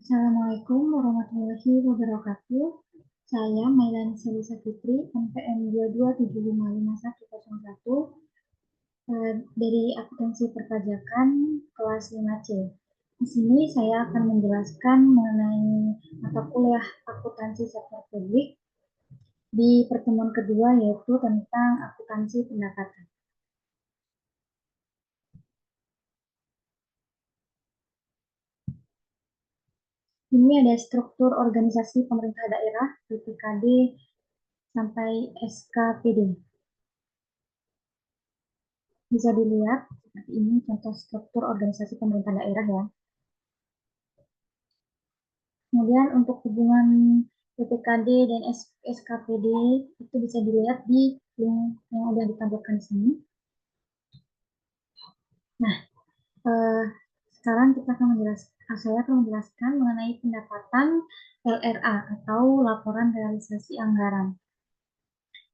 Assalamualaikum warahmatullahi wabarakatuh. Saya Mailani Selisa Fitri, NPM 227555101, dari Akuntansi Perpajakan kelas 5C. Di sini saya akan menjelaskan mengenai mata kuliah akuntansi sektor publik di pertemuan kedua, yaitu tentang akuntansi pendapatan. Ini ada struktur organisasi pemerintah daerah, BPKD sampai SKPD. Bisa dilihat seperti ini contoh struktur organisasi pemerintah daerah ya. Kemudian untuk hubungan BPKD dan SKPD itu bisa dilihat di link yang udah ditampilkan di sini. Nah, sekarang saya akan menjelaskan mengenai pendapatan LRA atau laporan realisasi anggaran.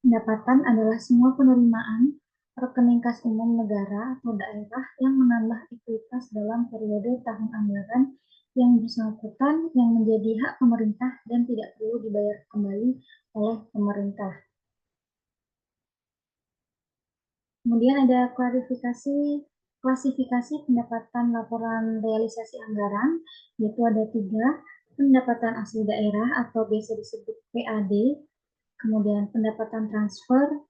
Pendapatan adalah semua penerimaan rekening kas umum negara atau daerah yang menambah ekuitas dalam periode tahun anggaran yang bersangkutan yang menjadi hak pemerintah dan tidak perlu dibayar kembali oleh pemerintah. Kemudian ada klasifikasi pendapatan laporan realisasi anggaran, yaitu ada 3, pendapatan asli daerah atau biasa disebut PAD, kemudian pendapatan transfer,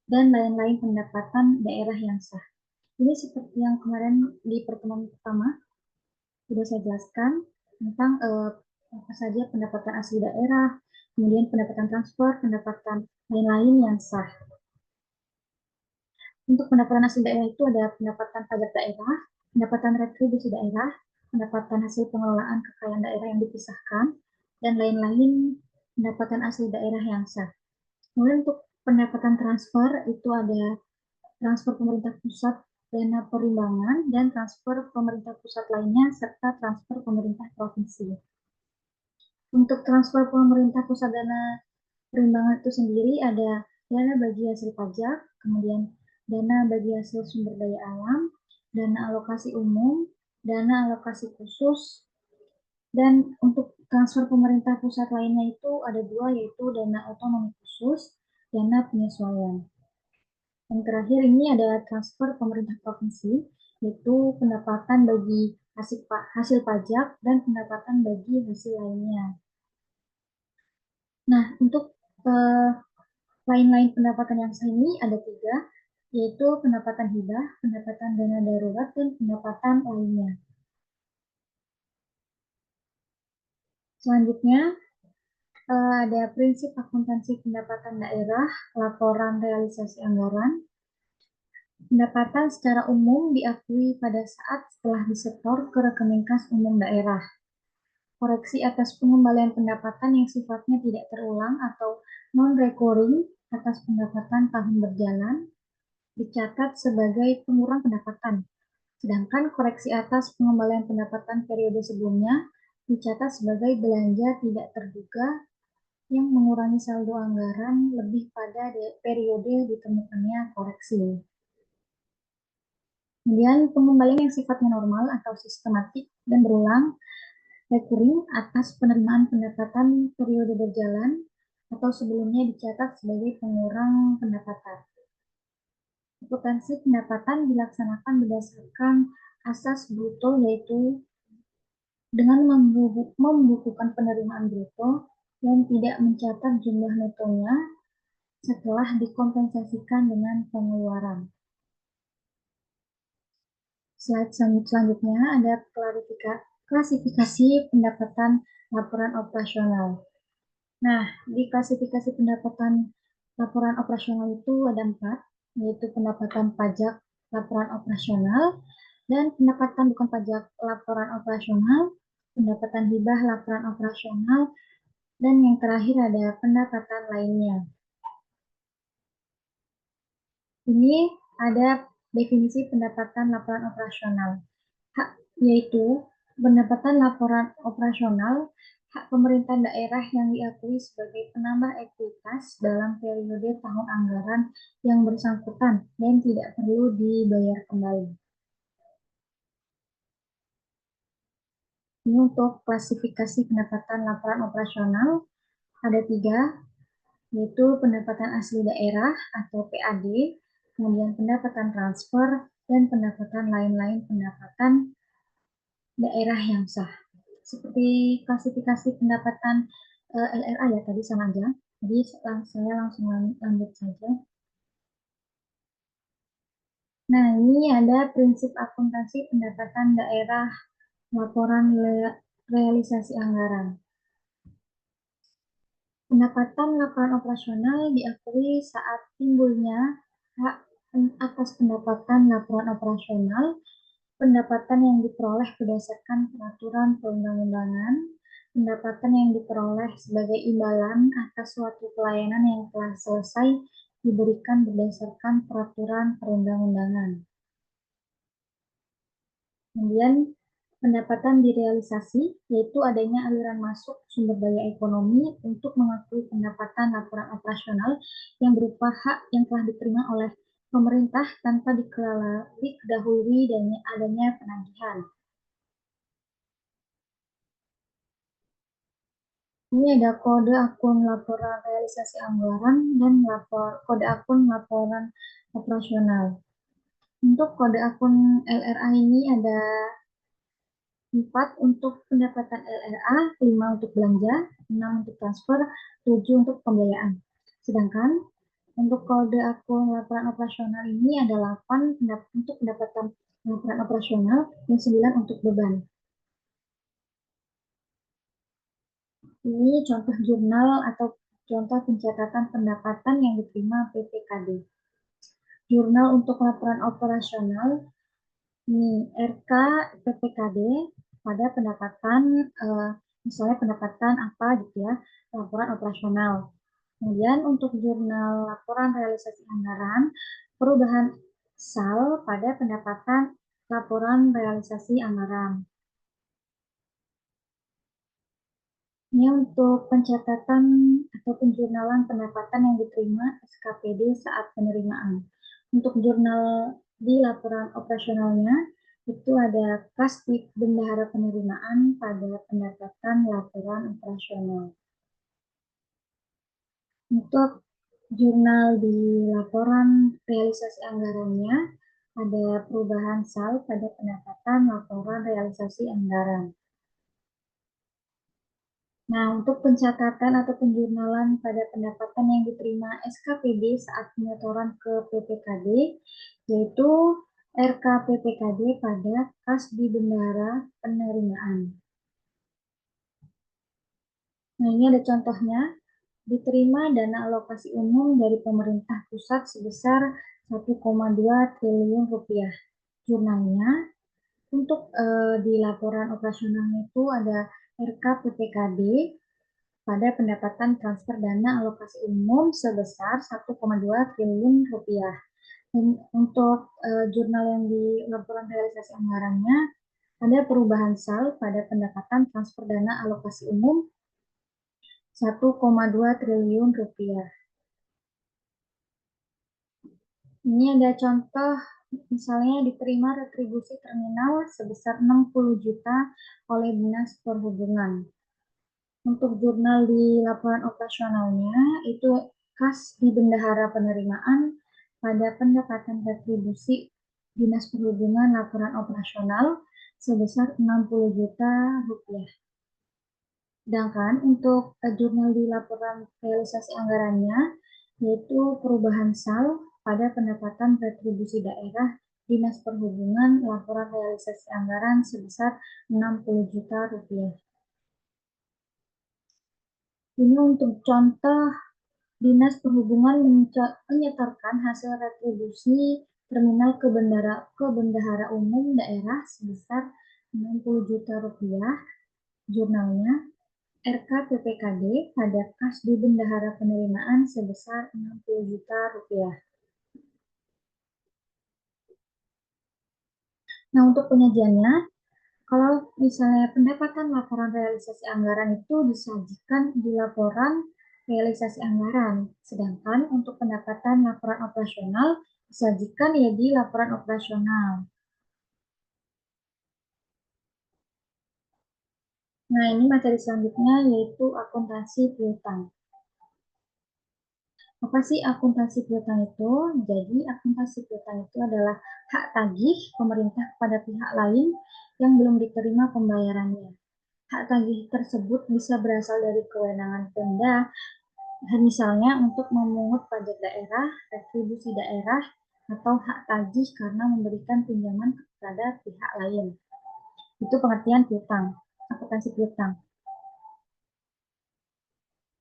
dan lain-lain pendapatan daerah yang sah. Ini seperti yang kemarin di pertemuan pertama sudah saya jelaskan tentang apa saja pendapatan asli daerah, kemudian pendapatan transfer, pendapatan lain-lain yang sah. Untuk pendapatan asli daerah itu ada pendapatan pajak daerah, pendapatan retribusi daerah, pendapatan hasil pengelolaan kekayaan daerah yang dipisahkan, dan lain-lain pendapatan asli daerah yang sah. Kemudian untuk pendapatan transfer itu ada transfer pemerintah pusat dana perimbangan dan transfer pemerintah pusat lainnya serta transfer pemerintah provinsi. Untuk transfer pemerintah pusat dana perimbangan itu sendiri ada dana bagi hasil pajak, kemudian dana bagi hasil sumber daya alam, dana alokasi umum, dana alokasi khusus, dan untuk transfer pemerintah pusat lainnya itu ada 2, yaitu dana otonomi khusus, dana penyesuaian. Yang terakhir ini ada transfer pemerintah provinsi, yaitu pendapatan bagi hasil pajak dan pendapatan bagi hasil lainnya. Nah, untuk lain-lain pendapatan yang sah ini ada 3, yaitu pendapatan hibah, pendapatan dana darurat, dan pendapatan lainnya. Selanjutnya, ada prinsip akuntansi pendapatan daerah, laporan realisasi anggaran. Pendapatan secara umum diakui pada saat setelah disetor ke rekening kas umum daerah. Koreksi atas pengembalian pendapatan yang sifatnya tidak terulang atau non-recurring atas pendapatan tahun berjalan dicatat sebagai pengurang pendapatan. Sedangkan koreksi atas pengembalian pendapatan periode sebelumnya dicatat sebagai belanja tidak terduga yang mengurangi saldo anggaran lebih pada periode ditemukannya koreksi. Kemudian pengembalian yang sifatnya normal atau sistematik dan berulang, recurring, atas penerimaan pendapatan periode berjalan atau sebelumnya dicatat sebagai pengurang pendapatan. Akuntansi pendapatan dilaksanakan berdasarkan asas bruto, yaitu dengan membukukan penerimaan bruto yang tidak mencatat jumlah netonya setelah dikompensasikan dengan pengeluaran. Slide selanjutnya ada klasifikasi pendapatan laporan operasional. Nah, di klasifikasi pendapatan laporan operasional itu ada 4, yaitu pendapatan pajak laporan operasional, dan pendapatan bukan pajak laporan operasional, pendapatan hibah laporan operasional, dan yang terakhir ada pendapatan lainnya. Ini ada definisi pendapatan laporan operasional, yaitu pendapatan laporan operasional hak pemerintah daerah yang diakui sebagai penambah ekuitas dalam periode tahun anggaran yang bersangkutan dan tidak perlu dibayar kembali. Ini untuk klasifikasi pendapatan laporan operasional ada 3, yaitu pendapatan asli daerah atau PAD, kemudian pendapatan transfer, dan pendapatan lain-lain pendapatan daerah yang sah. Seperti klasifikasi pendapatan LRA ya tadi sama aja. Jadi saya langsung lanjut saja. Nah, ini ada prinsip akuntansi pendapatan daerah laporan realisasi anggaran. Pendapatan laporan operasional diakui saat timbulnya hak atas pendapatan laporan operasional, pendapatan yang diperoleh berdasarkan peraturan perundang-undangan, pendapatan yang diperoleh sebagai imbalan atas suatu pelayanan yang telah selesai diberikan berdasarkan peraturan perundang-undangan. Kemudian pendapatan direalisasi, yaitu adanya aliran masuk sumber daya ekonomi untuk mengakui pendapatan laporan operasional yang berupa hak yang telah diterima oleh pemerintah tanpa diketahui dan adanya penagihan. Ini ada kode akun laporan realisasi anggaran dan kode akun laporan operasional. Untuk kode akun LRA ini ada 4 untuk pendapatan LRA, 5 untuk belanja, 6 untuk transfer, 7 untuk pembiayaan. Sedangkan untuk kode akun laporan operasional ini ada 8 untuk pendapatan laporan operasional dan 9 untuk beban. Ini contoh jurnal atau contoh pencatatan pendapatan yang diterima PPKD. Jurnal untuk laporan operasional ini RK PPKD pada pendapatan misalnya pendapatan apa gitu ya, laporan operasional. Kemudian untuk jurnal laporan realisasi anggaran, perubahan SAL pada pendapatan laporan realisasi anggaran. Ini untuk pencatatan atau penjurnalan pendapatan yang diterima SKPD saat penerimaan. Untuk jurnal di laporan operasionalnya, itu ada kas di bendahara penerimaan pada pendapatan laporan operasional. Untuk jurnal di laporan realisasi anggarannya, ada perubahan SAL pada pendapatan laporan realisasi anggaran. Nah, untuk pencatatan atau penjurnalan pada pendapatan yang diterima SKPD saat penyetoran ke PPKD, yaitu RKPPKD pada kas di bendahara penerimaan. Nah, ini ada contohnya. Diterima dana alokasi umum dari pemerintah pusat sebesar 1,2 triliun rupiah. Jurnalnya untuk di laporan operasionalnya itu ada RKPPKD pada pendapatan transfer dana alokasi umum sebesar 1,2 triliun rupiah. Dan untuk jurnal yang di laporan realisasi anggarannya ada perubahan SAL pada pendapatan transfer dana alokasi umum 1,2 triliun rupiah. Ini ada contoh, misalnya diterima retribusi terminal sebesar 60 juta oleh Dinas Perhubungan. Untuk jurnal di laporan operasionalnya, itu kas di bendahara penerimaan pada pendapatan retribusi Dinas Perhubungan laporan operasional sebesar 60 juta rupiah. Sedangkan untuk jurnal di laporan realisasi anggarannya, yaitu perubahan SAL pada pendapatan retribusi daerah Dinas Perhubungan laporan realisasi anggaran sebesar 60 juta rupiah. Ini untuk contoh Dinas Perhubungan menyetorkan hasil retribusi terminal ke bendahara umum daerah sebesar 60 juta rupiah. Jurnalnya RKPPKD pada kas di bendahara penerimaan sebesar 60 juta rupiah. Nah, untuk penyajiannya, kalau misalnya pendapatan laporan realisasi anggaran itu disajikan di laporan realisasi anggaran, sedangkan untuk pendapatan laporan operasional disajikan ya di laporan operasional. Nah, ini materi selanjutnya yaitu akuntansi piutang. Apa sih akuntansi piutang itu? Jadi, akuntansi piutang itu adalah hak tagih pemerintah kepada pihak lain yang belum diterima pembayarannya. Hak tagih tersebut bisa berasal dari kewenangan Pemda, misalnya untuk memungut pajak daerah, retribusi daerah, atau hak tagih karena memberikan pinjaman kepada pihak lain. Itu pengertian piutang, akuntansi piutang.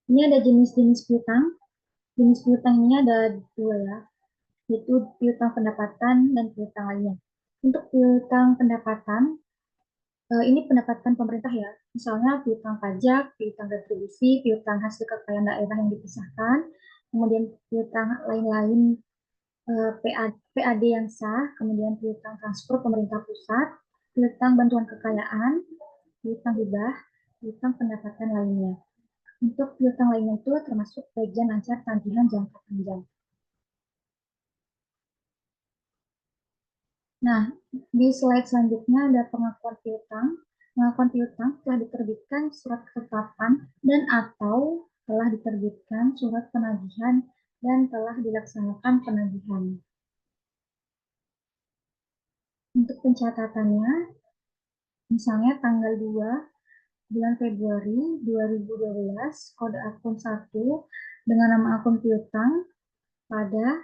Ini ada jenis-jenis piutang. Jenis piutang ini ada dua ya, yaitu piutang pendapatan dan piutang lainnya. Untuk piutang pendapatan, ini pendapatan pemerintah ya. Misalnya piutang pajak, piutang retribusi, piutang hasil kekayaan daerah yang dipisahkan, kemudian piutang lain-lain, PAD yang sah, kemudian piutang transfer pemerintah pusat, piutang bantuan kekayaan, piutang hibah, piutang pendapatan lainnya. Untuk piutang lainnya itu termasuk bagian lancar tagihan jangka panjang. Nah, di slide selanjutnya ada pengakuan piutang. Pengakuan piutang telah diterbitkan surat ketetapan dan atau telah diterbitkan surat penagihan dan telah dilaksanakan penagihan. Untuk pencatatannya, misalnya tanggal 2 bulan Februari 2012, kode akun 1 dengan nama akun piutang pada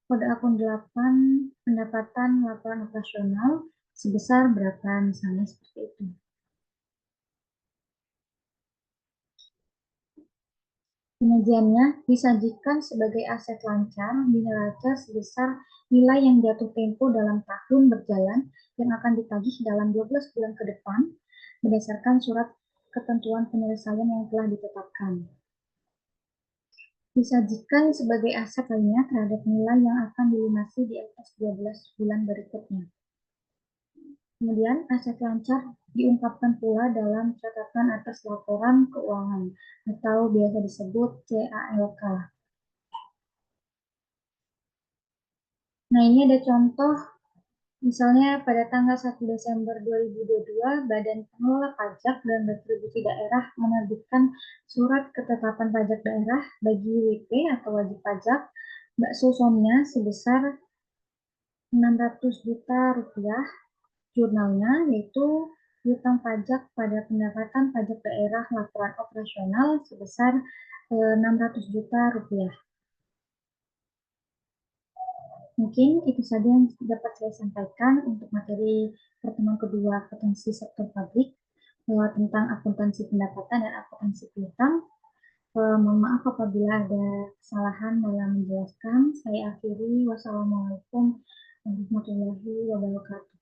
kode akun 8 pendapatan laporan operasional sebesar berapa, misalnya seperti itu. Penyajiannya disajikan sebagai aset lancar di neraca sebesar nilai yang jatuh tempo dalam tahun berjalan yang akan ditagih dalam 12 bulan ke depan berdasarkan surat ketentuan penyelesaian yang telah ditetapkan. Disajikan sebagai aset lainnya terhadap nilai yang akan dilunasi di atas 12 bulan berikutnya. Kemudian, aset lancar diungkapkan pula dalam catatan atas laporan keuangan atau biasa disebut CALK. Nah, ini ada contoh, misalnya pada tanggal 1 Desember 2022, Badan Pengelola Pajak dan Retribusi Daerah menerbitkan surat ketetapan pajak daerah bagi WP atau wajib pajak bakso Sonia sebesar 600 juta rupiah. Jurnalnya yaitu piutang pajak pada pendapatan pajak daerah laporan operasional sebesar 600 juta rupiah. Mungkin itu saja yang dapat saya sampaikan untuk materi pertemuan kedua akuntansi sektor pabrik tentang akuntansi pendapatan dan akuntansi piutang. Mohon maaf apabila ada kesalahan dalam menjelaskan. Saya akhiri. Wassalamualaikum warahmatullahi wabarakatuh.